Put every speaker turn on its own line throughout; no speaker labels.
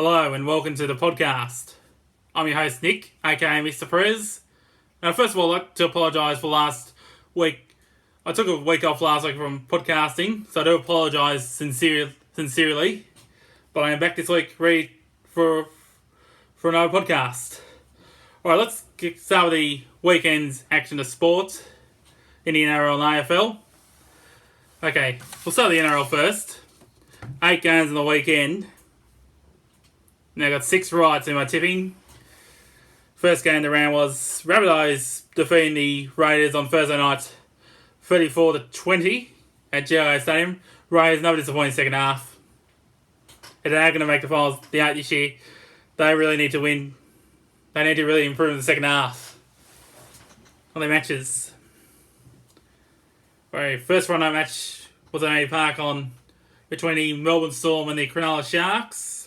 Hello and welcome to the podcast. I'm your host Nick, aka Mr. Prez. Now, first of all, I'd like to apologise for last week. I took a week off last week from podcasting, so I do apologise sincerely. But I am back this week ready for another podcast. Alright, let's start with the weekend's action of sport in the NRL and AFL. Okay, we'll start with the NRL first. 8 games on the weekend. Now I got 6 rights in my tipping. First game of the round was Rabbitohs defeating the Raiders on Thursday night 34-20 at GIO Stadium. Raiders, another disappointing second half. If they're going to make the finals the 8 this year, they really need to win. They need to really improve in the second half on their matches. Right, first run-out match was at A Park between the Melbourne Storm and the Cronulla Sharks.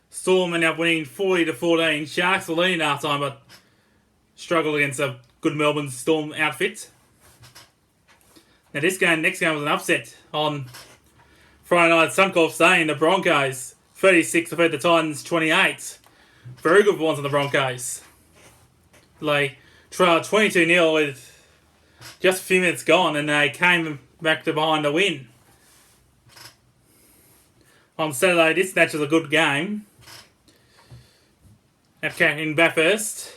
Storm ended up winning 40-14. Sharks were leading half time, but struggled against a good Melbourne Storm outfit. Now next game was an upset on Friday night at Suncorp Stadium. The Broncos 36 defeated the Titans 28. Very good performance on the Broncos. They trailed 22-0 with just a few minutes gone, and they came back to behind the win. On Saturday, this match was a good game. In Bathurst,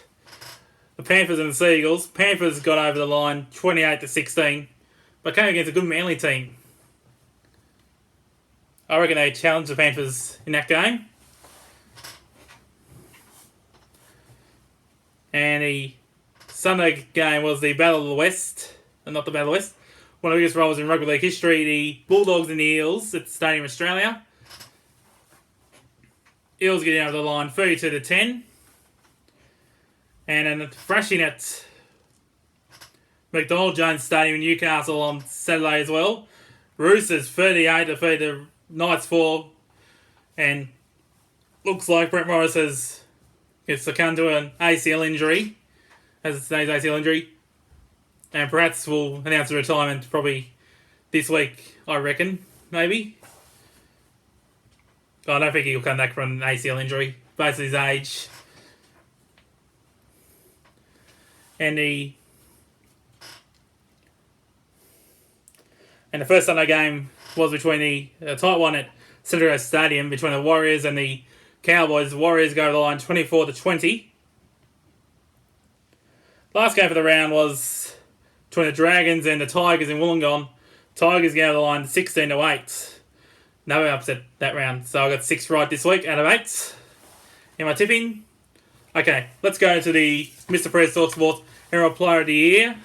the Panthers and the Seagulls. Panthers got over the line 28-16, but came against a good Manly team. I reckon they challenged the Panthers in that game. And the Sunday game was the Battle of the West. Not the Battle of the West. One of the biggest rivals in rugby league history. The Bulldogs and the Eels at Stadium Australia. Eels getting over the line 32-10. And then thrashing at McDonald Jones Stadium in Newcastle on Saturday as well. Roosters 38 defeated the Knights 4. And looks like Brett Morris has succumbed to an ACL injury. Has today's ACL injury. And perhaps will announce a retirement probably this week, I reckon. Maybe. I don't think he'll come back from an ACL injury based on his age. And the first Sunday game was between the tight one at Central Stadium between the Warriors and the Cowboys. The Warriors go to the line 24-20. Last game for the round was between the Dragons and the Tigers in Wollongong. Tigers go to the line 16-8. No upset that round. So I got 6 right this week out of 8 in my tipping. Okay, let's go to the Mr. Prez Talk Sports NRL Player of the Year.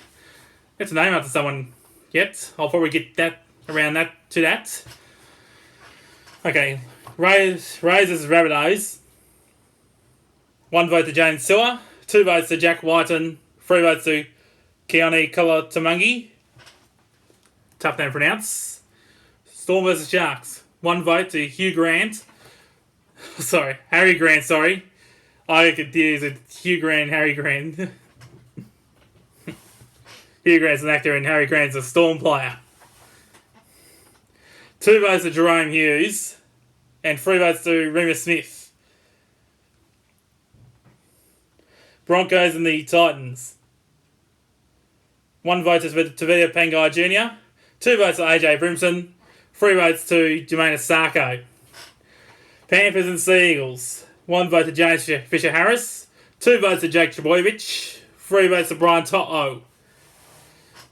It's a name after someone yet. I'll probably get that around to that. Okay, Raiders versus Rabbitohs. 1 vote to James Sewer. 2 votes to Jack Whiten. 3 votes to Keone Kalatamangi. Tough name to pronounce. Storm versus Sharks. 1 vote to Harry Grant. I get confused with Hugh Grant and Harry Grant. Hugh Grant's an actor and Harry Grant's a Storm player. 2 votes to Jerome Hughes. And 3 votes to Remus Smith. Broncos and the Titans. 1 vote to Tavita Pangai Jr. 2 votes to AJ Brimson. 3 votes to Jermaine Sarko. Panthers and Seagulls. 1 vote to James Fisher-Harris. 2 votes to Jake Trbojevic. 3 votes to Brian To'o.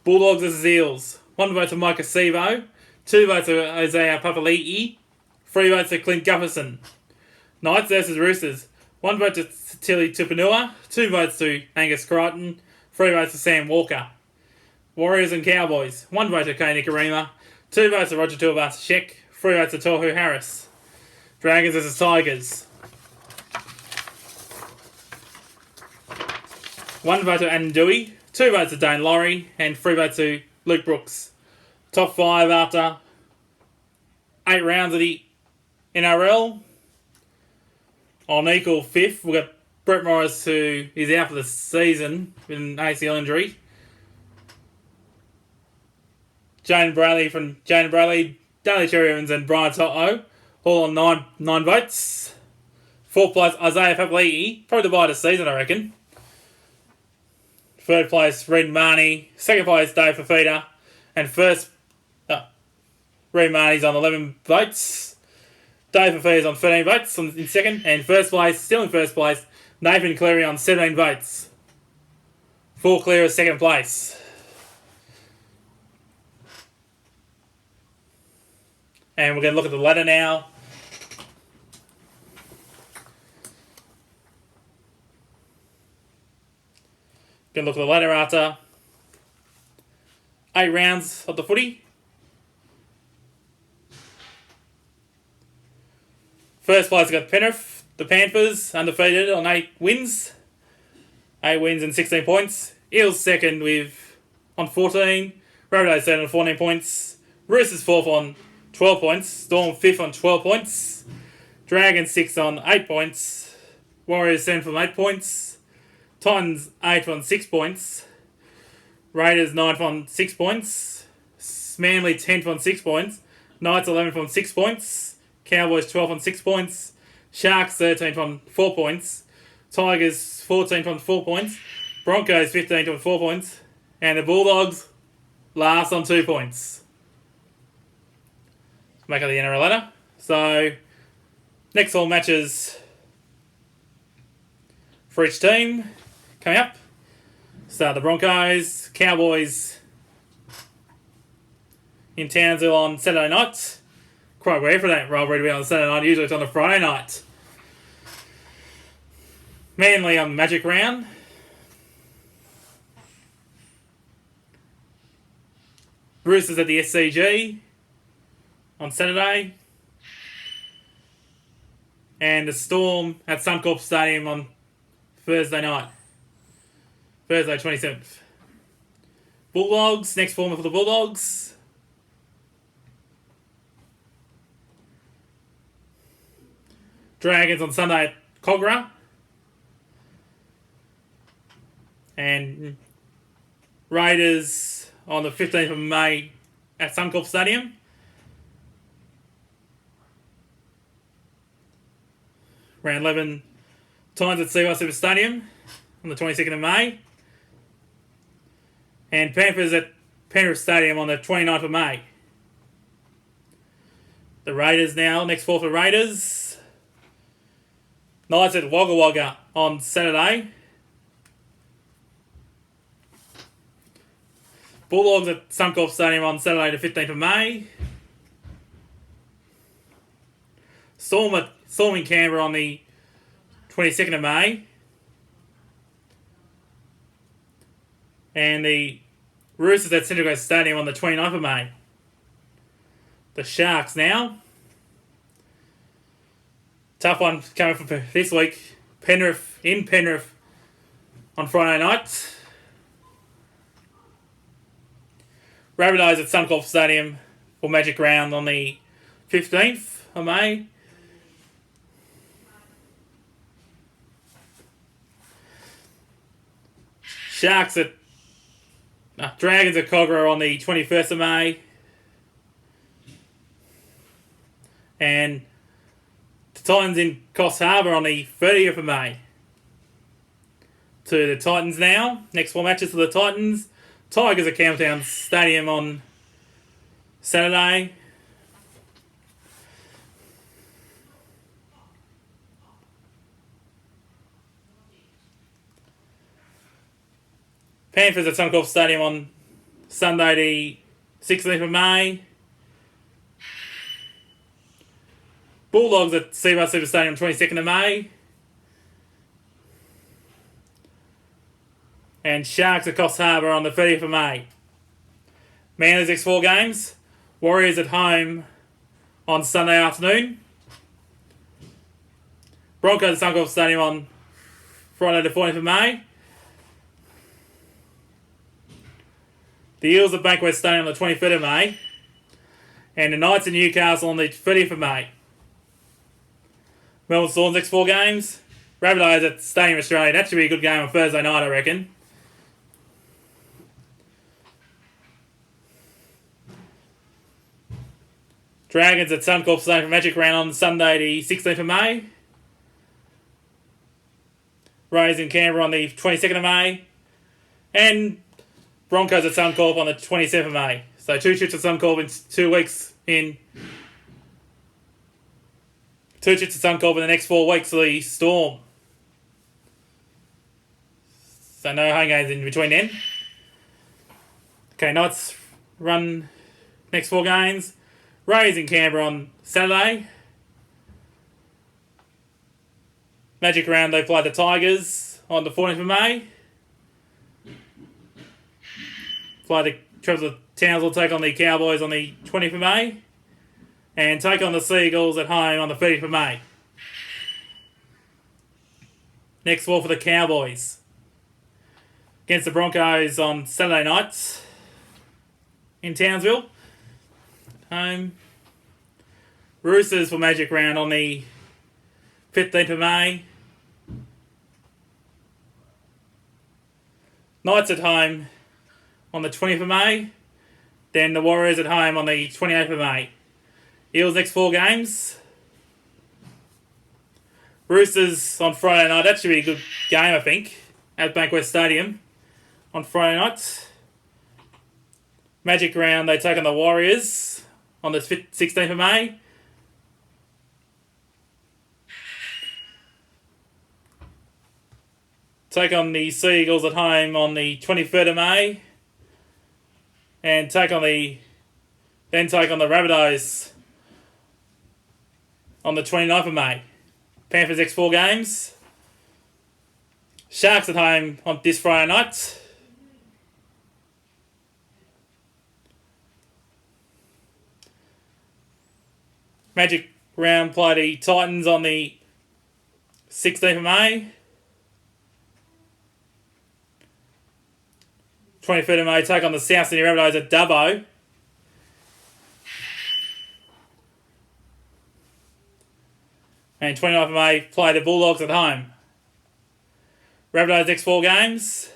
Bulldogs versus Eels. 1 vote to Micah Sevo. 2 votes to Isaiah Papali'i. 3 votes to Clint Gufferson. Knights versus Roosters. 1 vote to Tilly Tupanua. 2 votes to Angus Crichton. 3 votes to Sam Walker. Warriors and Cowboys. 1 vote to Kane Nikarima. 2 votes to Roger Tuivasa-Sheck. 3 votes to Tohu Harris. Dragons versus Tigers. 1 vote to Adam Dewey. 2 votes to Dane Laurie. And 3 votes to Luke Brooks. Top 5 after 8 rounds of the NRL. On equal 5th, we've got Brett Morris, who is out for the season with an ACL injury. Jane Bradley, Daly Cherry Evans and Brian To'o. All on nine votes. Fourth place, Isaiah Papali'i. Probably the buy of the season, I reckon. Third place, Reed Marnie. Second place, Dave Fafita. And first, Reed Marnie's on 11 votes. Dave Fafita's on 13 votes in second. And first place, still in first place, Nathan Cleary on 17 votes. 4 clear of second place. And we're going to look at the ladder now. Going to look at the ladder after 8 rounds of the footy. First place got Penrith, the Panthers, undefeated on 8 wins. 8 wins and 16 points. Eels second on 14. Rabbitohs third on 14 points. Roosters fourth on 12 points. Storm fifth on 12 points. Dragons sixth on 8 points. Warriors seventh on 8 points. Titans 8th on 6 points. Raiders 9th on 6 points. Manly 10th on 6 points. Knights 11th on 6 points. Cowboys 12th on 6 points. Sharks 13th on 4 points. Tigers 14th on 4 points. Broncos 15th on 4 points. And the Bulldogs last on 2 points. Make up the NRL ladder. So, next 4 matches for each team coming up. So the Broncos, Cowboys in Townsville on Saturday night. Quite rare for that rivalry to be on Saturday night. Usually it's on a Friday night. Manly on the Magic Round. Roosters at the SCG on Saturday. And the Storm at Suncorp Stadium on Thursday night. Thursday 27th. Bulldogs, next format for the Bulldogs. Dragons on Sunday at Cogra. And Raiders on the 15th of May at Suncorp Stadium. Round 11, Titans at CY Super Stadium on the 22nd of May. And Panthers at Penrith Stadium on the 29th of May. The Raiders now, next 4 for Raiders. Knights at Wagga Wagga on Saturday. Bulldogs at Suncorp Stadium on Saturday the 15th of May. Storm in Canberra on the 22nd of May. And the Roosters at Central Coast Stadium on the 29th of May. The Sharks now. Tough one coming for this week. Penrith on Friday night. Rabbitohs at Suncorp Stadium for Magic Round on the 15th of May. Sharks at Dragons at Cogra on the 21st of May. And the Titans in Coffs Harbour on the 30th of May. To the Titans now. Next 4 matches for the Titans. Tigers at Campbelltown Stadium on Saturday. Panthers at Suncorp Stadium on Sunday the 16th of May. Bulldogs at CY Super Stadium 22nd of May. And Sharks at Coffs Harbour on the 30th of May. Manly's next 4 games. Warriors at home on Sunday afternoon. Broncos at Suncorp Stadium on Friday the 14th of May. The Eels at Bankwest Stadium on the 23rd of May. And the Knights in Newcastle on the 30th of May. Melbourne Storm's next 4 games. Rabbitohs at Stadium Australia. That should be a good game on Thursday night, I reckon. Dragons at Suncorp Stadium for Magic Round on Sunday the 16th of May. Rays in Canberra on the 22nd of May. And Broncos at Suncorp on the 27th of May. So 2 trips at Suncorp in 2 weeks in... 2 trips at Suncorp in the next 4 weeks for the Storm. So no home games in between then. Okay, Knights run next 4 games. Rays in Canberra on Saturday. Magic Round, they play the Tigers on the 14th of May. Play the Trevor Townsville take on the Cowboys on the 20th of May. And take on the Seagulls at home on the 30th of May. Next 4 for the Cowboys. Against the Broncos on Saturday night in Townsville. Home. Roosters for Magic Round on the 15th of May. Knights at home on the 20th of May. Then the Warriors at home on the 28th of May. Eels next 4 games. Roosters on Friday night. That should be a good game, I think, at Bankwest Stadium on Friday night. Magic Round, they take on the Warriors on the 16th of May. Take on the Seagulls at home on the 23rd of May. And take on the Rabbitohs on the 29th of May. Panthers next 4 games. Sharks at home on this Friday night. Magic Round play the Titans on the 16th of May. 23rd of May take on the South Sydney Rabbitohs at Dubbo. And 29th of May play the Bulldogs at home. Rabbitohs next 4 games.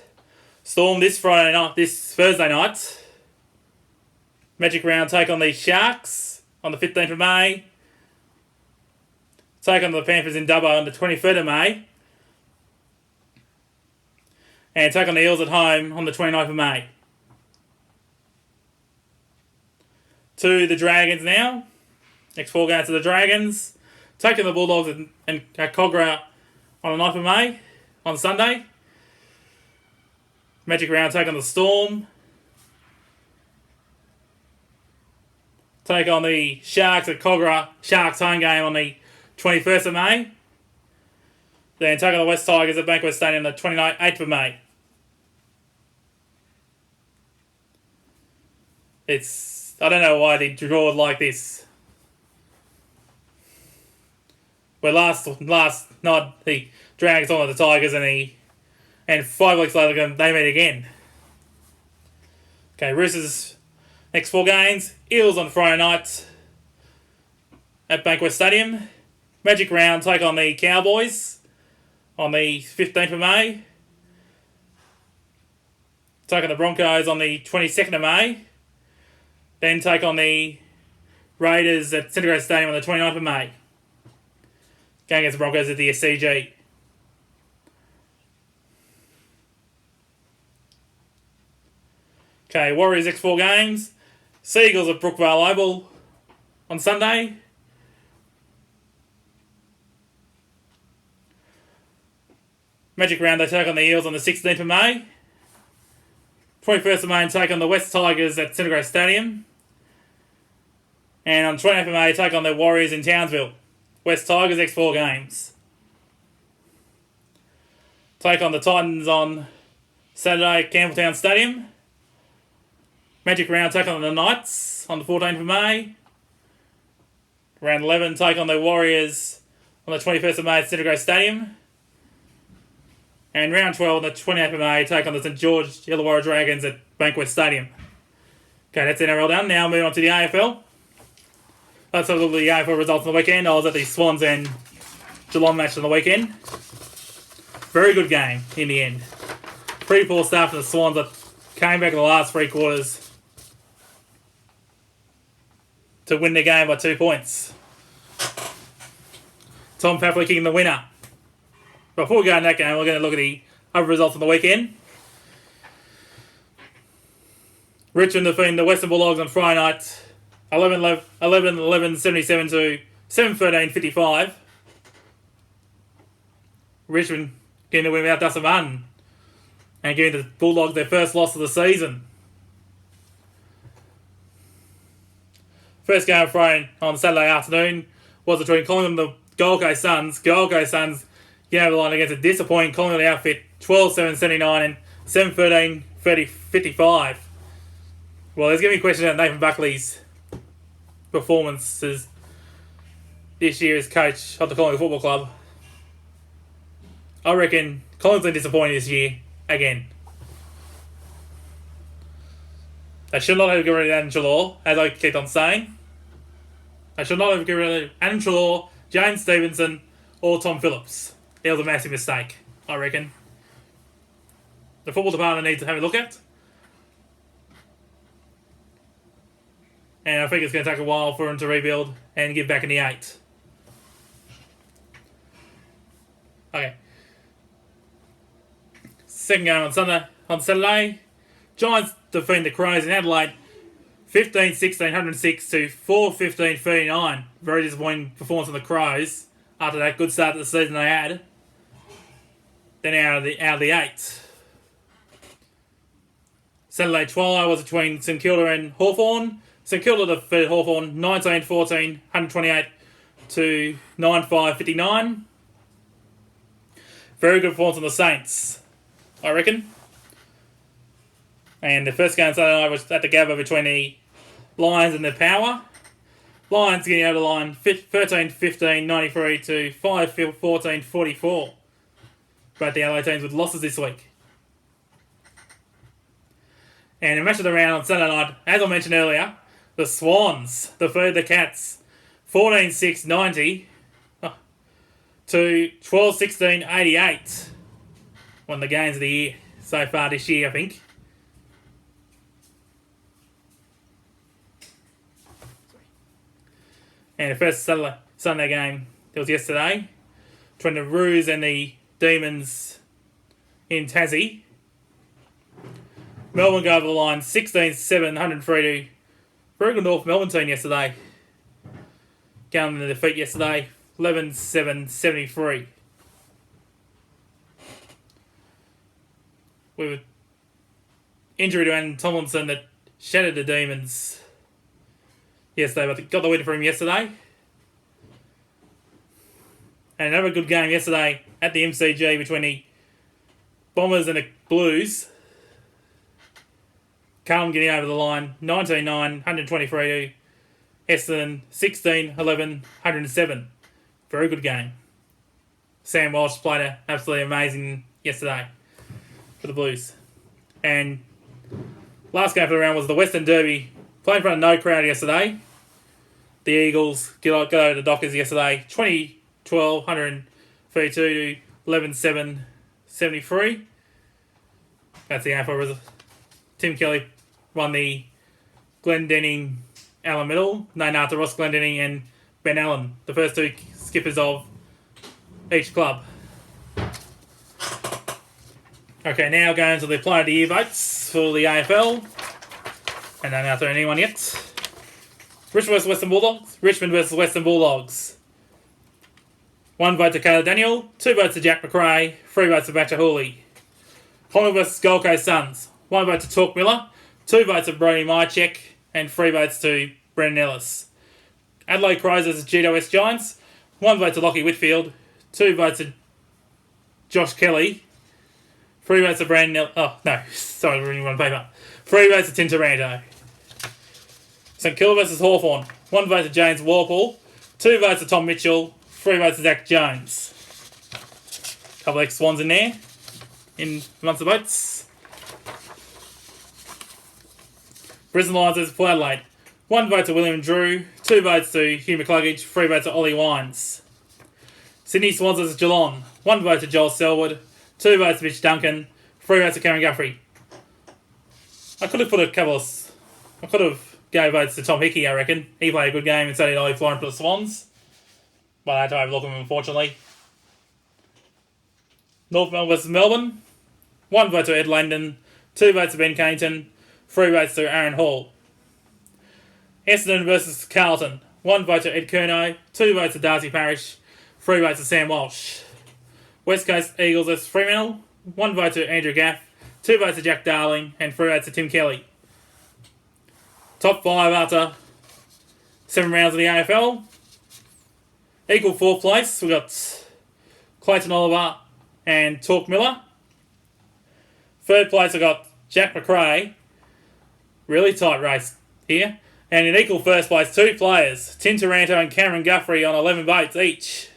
Storm this Thursday night. Magic Round take on the Sharks on the 15th of May. Take on the Panthers in Dubbo on the 23rd of May. And take on the Eels at home on the 29th of May. To the Dragons now. Next 4 games to the Dragons. Taking the Bulldogs at Cogra on the 9th of May on Sunday. Magic Round take on the Storm. Take on the Sharks at Cogra. Sharks home game on the 21st of May. Then take on the West Tigers at Bankwest Stadium on the 28th of May. I don't know why they draw it like this. Where last night the Dragons on the Tigers and 5 weeks later they meet again. Okay, Roosters next 4 games. Eels on Friday night at Bankwest Stadium. Magic Round take on the Cowboys on the 15th of May. Take on the Broncos on the 22nd of May. Then take on the Raiders at Centre Coast Stadium on the 29th of May. Going against the Broncos at the SCG. Okay, Warriors next 4 games. Seagulls at Brookvale Oval on Sunday. Magic Round, they take on the Eels on the 16th of May. 21st of May, take on the West Tigers at Centre Coast Stadium. And on 20th of May, take on the Warriors in Townsville. West Tigers next 4 games. Take on the Titans on Saturday at Campbelltown Stadium. Magic Round take on the Knights on the 14th of May. Round 11 take on the Warriors on the 21st of May at Centre Coast Stadium. And round 12 on the 28th of May take on the St George Illawarra Dragons at Bankwest Stadium. Okay, that's NRL done. Now moving on to the AFL. Let's have a look at the AFL results on the weekend. I was at the Swans and Geelong match on the weekend. Very good game in the end. Pretty poor start for the Swans that came back in the last 3 quarters. to win the game by 2 points. Tom Papley kicking the winner. Before we go in that game, we're going to look at the other results on the weekend. Richmond defeating the Western Bulldogs on Friday night, 11-11-77 to 7-13-55. Richmond getting the win without Dustin Martin and giving the Bulldogs their first loss of the season. First game of Friday on Saturday afternoon was between Collingwood and the Gold Coast Suns. Gold Coast Suns getting over the line against a disappointing Collingwood outfit, 12-7-79 and 7-13-55. Well, there's going to be questions about Nathan Buckley's performances this year as coach of the Collingwood Football Club. I reckon Collingwood's been disappointed this year again. They should not have got rid of Adam Chalor, as I kept on saying. They should not have got rid of Adam Chalor, James Stevenson, or Tom Phillips. It was a massive mistake, I reckon. The football department needs to have a look at. And I think it's going to take a while for them to rebuild and get back in the 8. Okay. Second game on Saturday. Giants defeating the Crows in Adelaide 15-16, 106 to 4-15, 39. Very disappointing performance from the Crows after that good start to the season they had. Then out of the 8. Saturday twilight was between St Kilda and Hawthorn. St Kilda defeated Hawthorn 19-14, 128 to 9-5, 59. Very good performance on the Saints, I reckon. And the first game Saturday night was at the Gabba between the Lions and the Power. Lions getting over the line 13-15, 93 to 5-14, 44. Both the Adelaide teams with losses this week. And the match of the round on Saturday night, as I mentioned earlier, the Swans defeated the Cats 14-6, 90 to 12-16, 88. One of the games of the year so far this year, I think. And the first Sunday game that was yesterday between the Roos and the Demons in Tassie. Melbourne go over the line 16-7, 103 to very good North Melbourne team yesterday. Going to defeat yesterday 11-7, 73. With an injury to Anton Tomlinson that shattered the Demons yesterday, but got the win for him yesterday. And another good game yesterday at the MCG between the Bombers and the Blues. Carlton getting over the line 19-9, 123 to Essendon 16-11, 107. Very good game. Sam Walsh played an absolutely amazing yesterday for the Blues. And last game for the round was the Western Derby. Playing in front of no crowd yesterday. The Eagles got over the Dockers yesterday 20-12, 132 to 11-7, 73. That's the AFL result. Tim Kelly won the Glendenning Allen Medal, named after Ross Glendenning and Ben Allen, the first two skippers of each club. Okay, now going to the Player of the Year votes for the AFL. And don't answer anyone yet. Richmond vs Western Bulldogs. Richmond vs Western Bulldogs. 1 vote to Caleb Daniel, 2 votes to Jack McRae, 3 votes to Batcher Hooley. Collingwood vs Gold Coast Suns. 1 vote to Torque Miller, 2 votes to Brody Mychek, and 3 votes to Brendan Ellis. Adelaide Crows vs GWS Giants. 1 vote to Lockie Whitfield, 2 votes to Josh Kelly, 3 votes to Brandon... Oh, no. Sorry, we're reading one paper. 3 votes to Tim Taranto. St Kilda vs Hawthorn. 1 vote to James Walpole, 2 votes to Tom Mitchell, 3 votes to Zach Jones. Couple of ex-Swans in there, in amongst the votes. Brisbane Lions vs Port Adelaide. 1 vote to William Drew, 2 votes to Hugh McCluggage, 3 votes to Ollie Wines. Sydney Swans vs Geelong. 1 vote to Joel Selwood, 2 votes to Mitch Duncan, 3 votes to Cameron Guthrie. I could have go votes to Tom Hickey, I reckon. He played a good game in Saturday night flying for the Swans. But I had to overlook him, unfortunately. North Melbourne versus Melbourne. 1 vote to Ed Langdon, 2 votes to Ben Cainton, 3 votes to Aaron Hall. Essendon versus Carlton. 1 vote to Ed Curnow, 2 votes to Darcy Parish, 3 votes to Sam Walsh. West Coast Eagles versus Fremantle. 1 vote to Andrew Gaff, 2 votes to Jack Darling, and 3 votes to Tim Kelly. Top 5 after 7 rounds of the AFL. Equal 4th place, we've got Clayton Oliver and Torque Miller. 3rd place, we've got Jack McRae. Really tight race here. And in equal 1st place, 2 players, Tim Taranto and Cameron Guthrie on 11 votes each.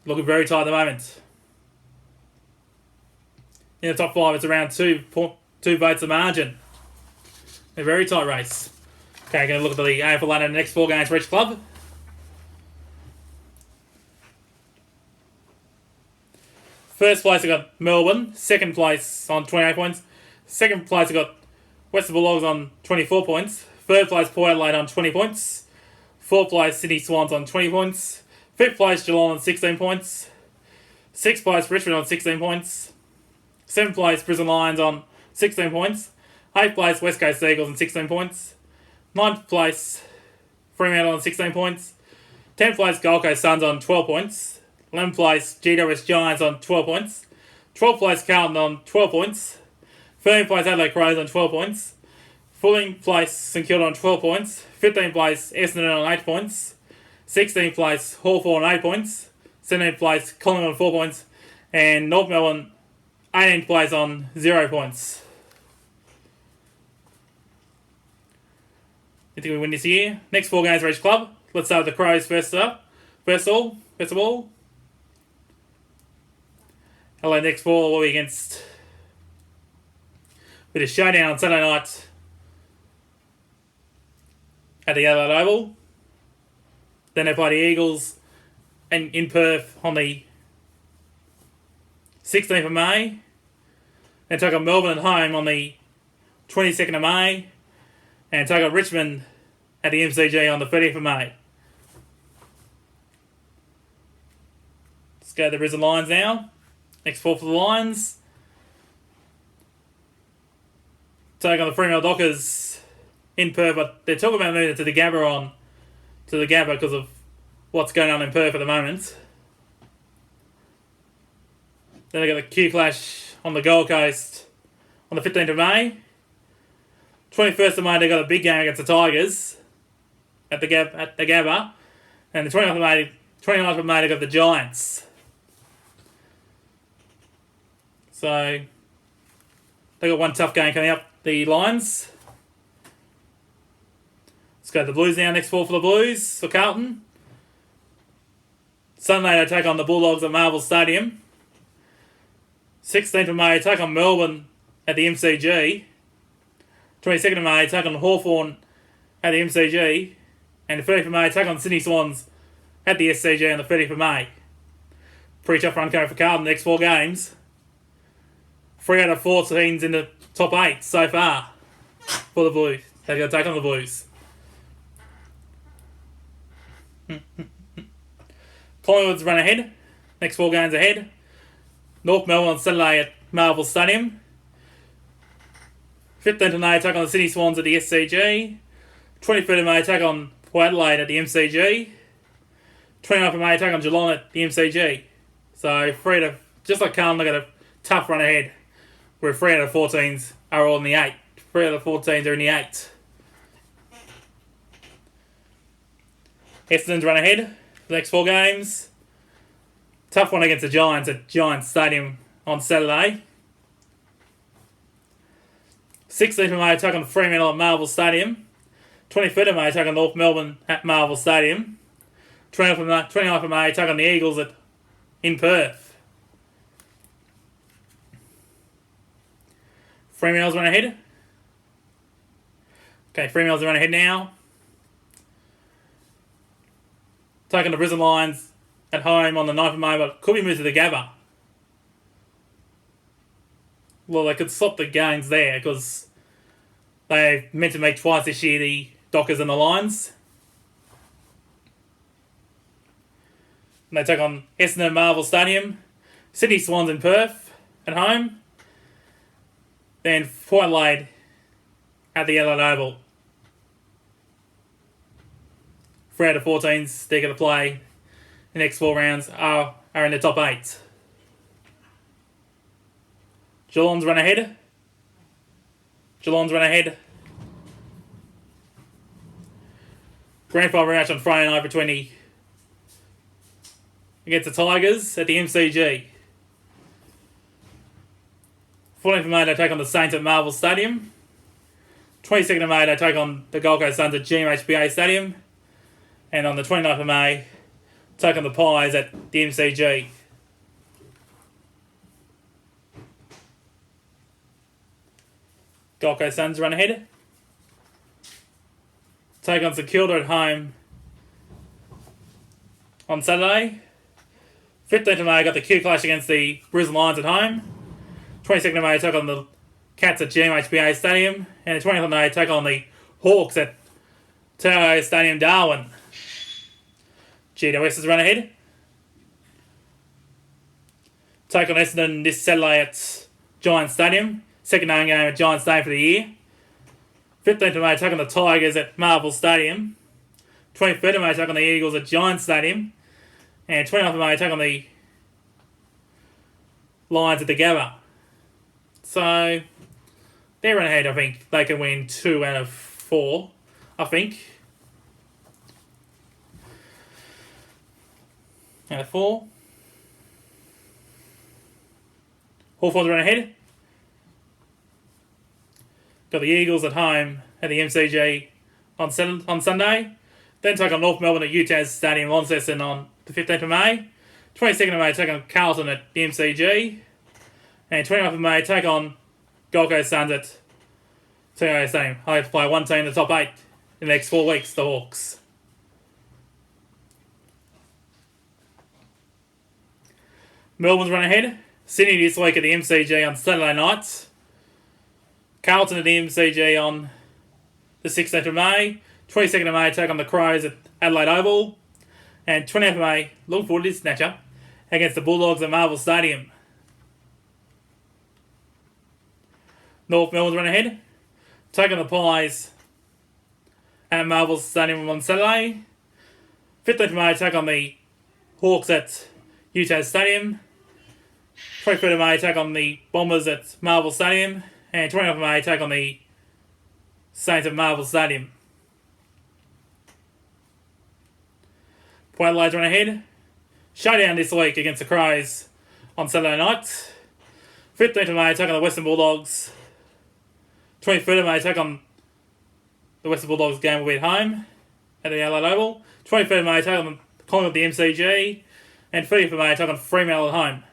Looking very tight at the moment. In the top 5, it's around 2 votes of margin. A very tight race. Okay, going to look at the AFL London next 4 games for each club. First place, I got Melbourne. 2nd place on 28 points. 2nd place, I got Western Bulldogs on 24 points. 3rd place, Port Adelaide on 20 points. 4th place, Sydney Swans on 20 points. 5th place, Geelong on 16 points. 6th place, Richmond on 16 points. 7th place, Brisbane Lions on 16 points. 8th place, West Coast Eagles on 16 points. 9th place, Fremantle on 16 points. 10th place, Gold Coast Suns on 12 points. 11th place, GWS Giants on 12 points. 12th place, Carlton on 12 points. 13th place, Adelaide Crows on 12 points. 14th place, St Kilda on 12 points. 15th place, Essendon on 8 points. 16th place, Hawthorn on 8 points. 17th place, Collingwood on 4 points. And North Melbourne, 18th place on 0 points. You think we win this year? Next 4 games for each club. Let's start with the Crows first of all. Hello, next 4 will be against with a showdown on Saturday night at the Adelaide Oval. Then they play the Eagles and in Perth on the 16th of May. Then take on Melbourne at home on the 22nd of May. And take on Richmond at the MCG on the 30th of May. Let's go to the Brisbane Lions now. Next 4 for the Lions. Take on the Fremantle Dockers in Perth, but they're talking about moving it to the Gabba because of what's going on in Perth at the moment. Then they got the Q Clash on the Gold Coast on the 15th of May. 21st of May they got a big game against the Tigers at the Gabba, and the 29th of May they got the Giants. So they got one tough game coming up, the Lions. Let's go to the Blues now. Next 4 for the Blues for Carlton. Sunday they take on the Bulldogs at Marvel Stadium. 16th of May take on Melbourne at the MCG. 22nd of May take on Hawthorn at the MCG. And the 30th of May take on Sydney Swans at the SCG on the 30th of May. Pretty tough run coming for Carlton next 4 games. 3 out of 4 teams in the top 8 so far for the Blues. They've got to take on the Blues. Collingwood's run ahead. Next 4 games ahead. North Melbourne on Saturday at Marvel Stadium. 15th of May take on the Sydney Swans at the SCG. 23rd of May take on Port Adelaide at the MCG. 29th of May take on Geelong at the MCG. So just like Carlton, they've got a tough run ahead. Where 3 out of 4 teams are all in the 8. 3 out of 4 teams are in the 8. Essendon's run ahead for the next 4 games. Tough one against the Giants at Giants Stadium on Saturday. 16th of May take on Fremantle at Marvel Stadium. 23rd of May take on North Melbourne at Marvel Stadium. 29th of May take on the Eagles in Perth. Fremantle's run ahead. Okay, Fremantle's run ahead now. Taking the Brisbane Lions at home on the 9th of May, but could be moved to the Gabba. Well, they could swap the games there because They're meant to meet twice this year, the Dockers and the Lions. And they take on Essendon Marvel Stadium, Sydney Swans in Perth at home, then Port Adelaide at the Yellow Oval. 3 out of 14s they're going to play the next 4 rounds are in the top 8. Geelong's run ahead. Grand final match on Friday night between against the Tigers at the MCG. 14th of May they take on the Saints at Marvel Stadium. 22nd of May they take on the Gold Coast Suns at GMHBA Stadium. And on the 29th of May, take on the Pies at the MCG. Gold Coast Suns run ahead. Take on St Kilda at home on Saturday. 15th of May, got the Q clash against the Brisbane Lions at home. 22nd of May, take on the Cats at GMHBA Stadium. And the 20th of May, take on the Hawks at Tao Stadium, Darwin. GWS has run ahead. Take on Essendon this Saturday at Giants Stadium. Second home game at Giants Stadium for the year. 15th of May, take on the Tigers at Marvel Stadium. 23rd of May, take on the Eagles at Giants Stadium. And 29th of May, take on the Lions at the Gabba. So, they're run ahead. I think they can win 2 out of 4. I think. Out of 4. Hawthorns run ahead. Got the Eagles at home at the MCG on Sunday. Then take on North Melbourne at UTAS Stadium, Launceston on the 15th of May. 22nd of May, take on Carlton at the MCG. And 29th of May, take on Gold Coast Suns at TIO Stadium. I have to play one team in the top 8 in the next 4 weeks, the Hawks. Melbourne's run ahead. Sydney this week at the MCG on Saturday night. Carlton at the MCG on the 16th of May. 22nd of May, take on the Crows at Adelaide Oval. And 20th of May, looking forward to this snatcher, against the Bulldogs at Marvel Stadium. North Melbourne's run ahead. Take on the Pies at Marvel Stadium on Saturday. 15th of May, take on the Hawks at UTAS Stadium. 23rd of May, take on the Bombers at Marvel Stadium. And 20th of May, take on the Saints at Marvel Stadium. Port Adelaide's run ahead. Showdown this week against the Crows on Saturday night. 15th of May, take on the Western Bulldogs. 23rd of May, take on the Western Bulldogs game will be at home at the Adelaide Oval. 23rd of May, take on Collingwood at the MCG. And 30th of May, take on Fremantle at home.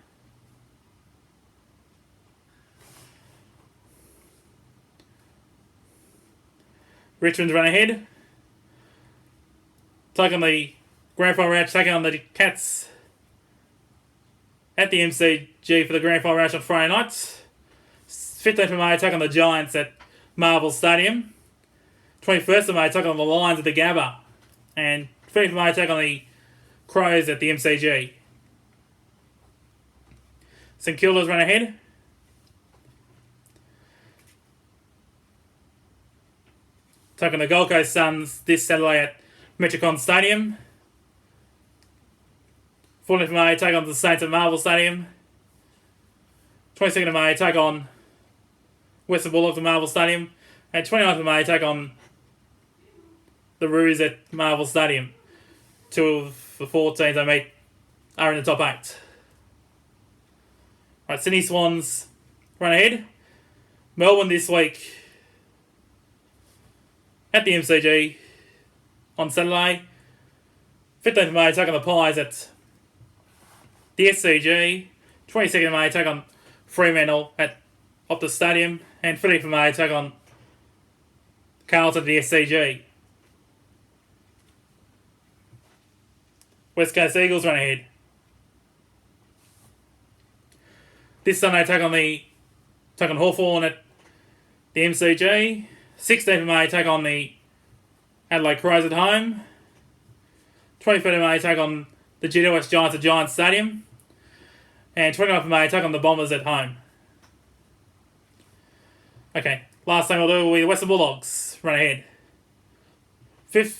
Richmond's run ahead. Take on the Grand Final match, taking on the Cats at the MCG for the Grand Final match on Friday night. 15th of May, take on the Giants at Marvel Stadium. 21st of May, take on the Lions at the Gabba. And 30th of May, take on the Crows at the MCG. St Kilda's run ahead. Take on the Gold Coast Suns this Saturday at Metricon Stadium. 14th of May, take on the Saints at Marvel Stadium. 22nd of May, take on Western Bulldogs at Marvel Stadium. And 29th of May, take on the Roos at Marvel Stadium. 2 of the 4 teams they meet are in the top 8. Right, Sydney Swans run ahead. Melbourne this week at the MCG on Saturday. 15th of May, take on the Pies at the SCG. 22nd of May, take on Fremantle at Optus Stadium. And 30th of May, take on Carlton at the SCG. West Coast Eagles run ahead. This Sunday, take on Hawthorn at the MCG. 16th of May take on the Adelaide Crows at home. 23rd of May take on the GWS Giants at Giants Stadium. And 29th of May take on the Bombers at home. Okay, last thing we'll do will be the Western Bulldogs. Run ahead. 9th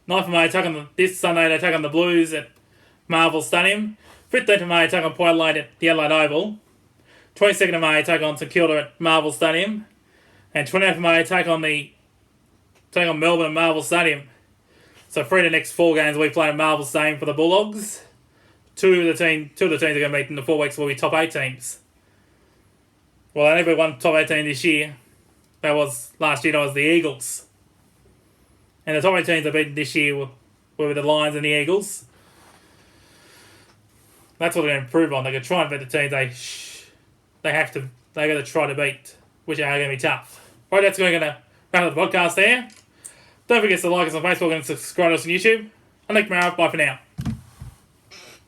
of May take on this Sunday they take on the Blues at Marvel Stadium. 15th of May take on Port Adelaide at the Adelaide Oval. 22nd of May take on St Kilda at Marvel Stadium. And 28th of May take on Melbourne at Marvel Stadium. So 3 of the next 4 games we play at Marvel Stadium for the Bulldogs. Two of the teams are going to meet in the 4 weeks will be top 8 teams. Well, only be one top 8 team this year. Last year that was the Eagles. And the top 8 teams that beaten this year were the Lions and the Eagles. That's what they're going to improve on. They're going to try and beat the teams they're going to try to beat, which are going to be tough. Right, that's going to wrap up the podcast there. Don't forget to like us on Facebook and subscribe to us on YouTube. I'm Nick Marrow. Bye for now.